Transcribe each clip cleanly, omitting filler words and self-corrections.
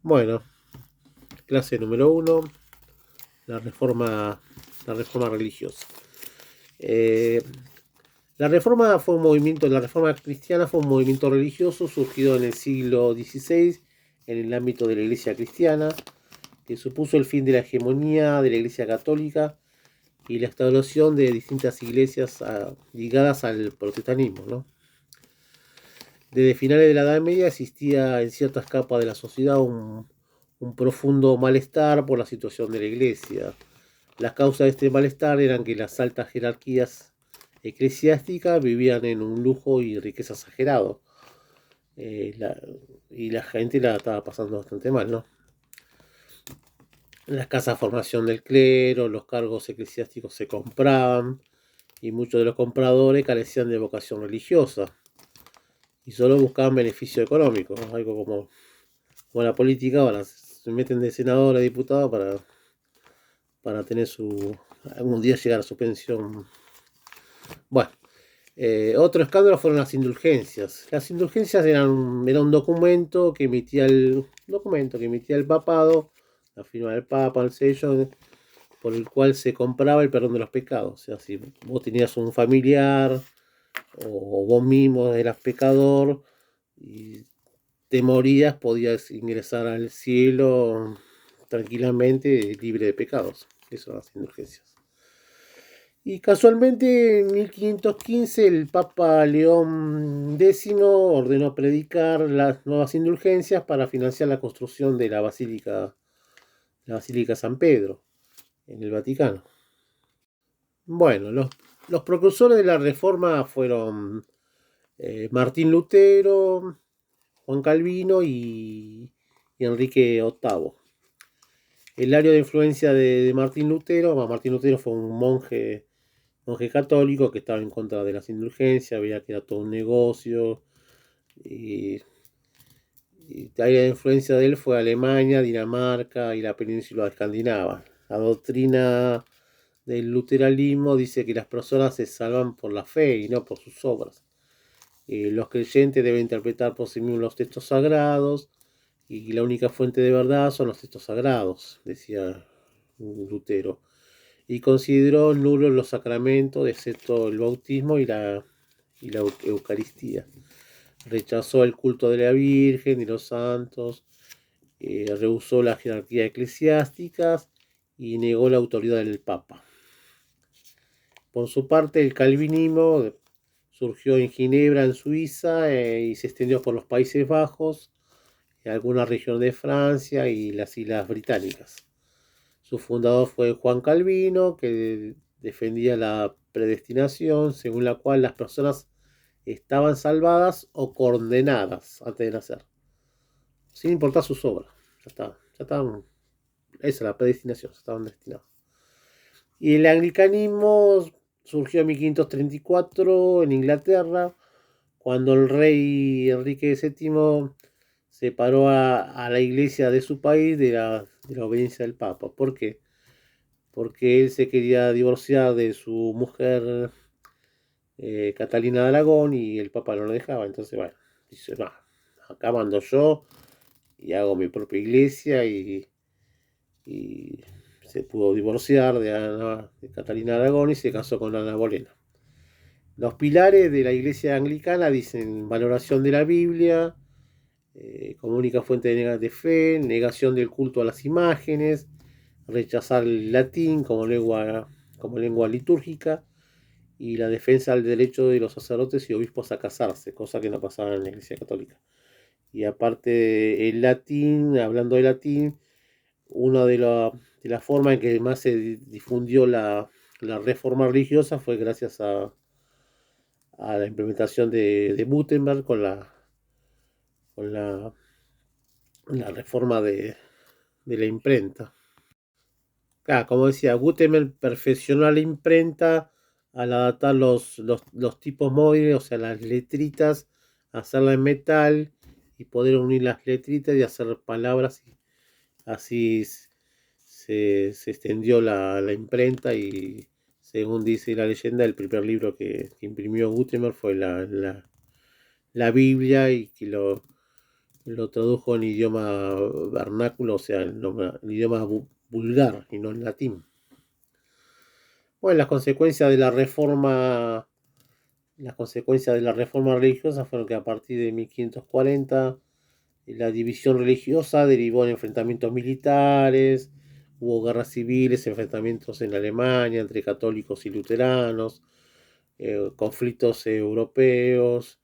Bueno, clase número uno, la reforma, la reforma religiosa. Eh, la reforma cristiana fue un movimiento religioso surgido en el siglo XVI en el ámbito de la Iglesia cristiana, que supuso el fin de la hegemonía de la Iglesia católica y la instauración de distintas iglesias ligadas al protestantismo, ¿no? Desde finales de la Edad Media existía en ciertas capas de la sociedad un profundo malestar por la situación de la iglesia. Las causas de este malestar eran que las altas jerarquías eclesiásticas vivían en un lujo y riqueza exagerado. eh, la- y la gente la estaba pasando bastante mal, ¿no? La escasa formación del clero, los cargos eclesiásticos se compraban y muchos de los compradores carecían de vocación religiosa y solo buscaban beneficio económico, ¿no? Algo como la política, ahora se meten de senador a diputado para tener algún día llegar a su pensión. Bueno, otro escándalo fueron las indulgencias. Las indulgencias era un documento que emitía el papado, la firma del papa, el sello, por el cual se compraba el perdón de los pecados. O sea, si vos tenías un familiar o vos mismo eras pecador y te morías, podías ingresar al cielo tranquilamente, libre de pecados. Eso son las indulgencias. Y casualmente en 1515 el Papa León X ordenó predicar las nuevas indulgencias para financiar la construcción de la Basílica San Pedro en el Vaticano. Bueno, los precursores de la reforma fueron Martín Lutero, Juan Calvino y Enrique VIII. El área de influencia de Martín Lutero, Martín Lutero fue un monje católico que estaba en contra de las indulgencias, veía que era todo un negocio. Y, y la área de influencia de él fue Alemania, Dinamarca y la península escandinava. La doctrina del luteranismo dice que las personas se salvan por la fe y no por sus obras. Los creyentes deben interpretar por sí mismos los textos sagrados y la única fuente de verdad son los textos sagrados, decía Lutero. Y consideró nulos los sacramentos, excepto el bautismo y la Eucaristía. Rechazó el culto de la Virgen y los santos, rehusó la jerarquía eclesiástica y negó la autoridad del Papa. Por su parte, el calvinismo surgió en Ginebra, en Suiza, y se extendió por los Países Bajos, en algunas regiones de Francia y las Islas Británicas. Su fundador fue Juan Calvino, que defendía la predestinación, según la cual las personas estaban salvadas o condenadas antes de nacer, sin importar sus obras. Ya estaban, esa es la predestinación, ya estaban destinados. Y el anglicanismo surgió en 1534 en Inglaterra, cuando el rey Enrique VII separó a la iglesia de su país de la obediencia del Papa. ¿Por qué? Porque él se quería divorciar de su mujer Catalina de Aragón y el Papa no lo dejaba. Entonces, bueno, dice, no, acá mando yo y hago mi propia iglesia y se pudo divorciar de Catalina de Aragón y se casó con Ana Bolena. Los pilares de la iglesia anglicana dicen valoración de la Biblia como única fuente de fe, negación del culto a las imágenes, rechazar el latín como lengua litúrgica y la defensa del derecho de los sacerdotes y obispos a casarse, cosa que no pasaba en la Iglesia Católica. Y aparte el latín, hablando de latín, una de las formas en que más se difundió la reforma religiosa fue gracias a la implementación de Gutenberg con la reforma de la imprenta. Claro, como decía, Gutenberg perfeccionó la imprenta al adaptar los tipos móviles, o sea, las letritas, hacerla en metal y poder unir las letritas y hacer palabras. Y así se extendió la imprenta y, según dice la leyenda, el primer libro que imprimió Gutenberg fue la Biblia y lo tradujo en idioma vernáculo, o sea, en idioma vulgar y no en latín. Bueno, las consecuencias de la reforma religiosa fueron que a partir de 1540 la división religiosa derivó en enfrentamientos militares, hubo guerras civiles, enfrentamientos en Alemania entre católicos y luteranos, conflictos europeos,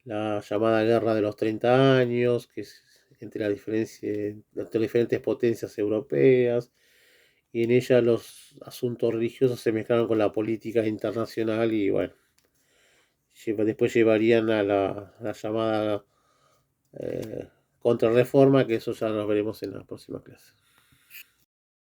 la llamada Guerra de los 30 años, que es entre diferentes potencias europeas, y en ella los asuntos religiosos se mezclaron con la política internacional y bueno, después llevarían a la llamada contrarreforma, que eso ya lo veremos en la próxima clase.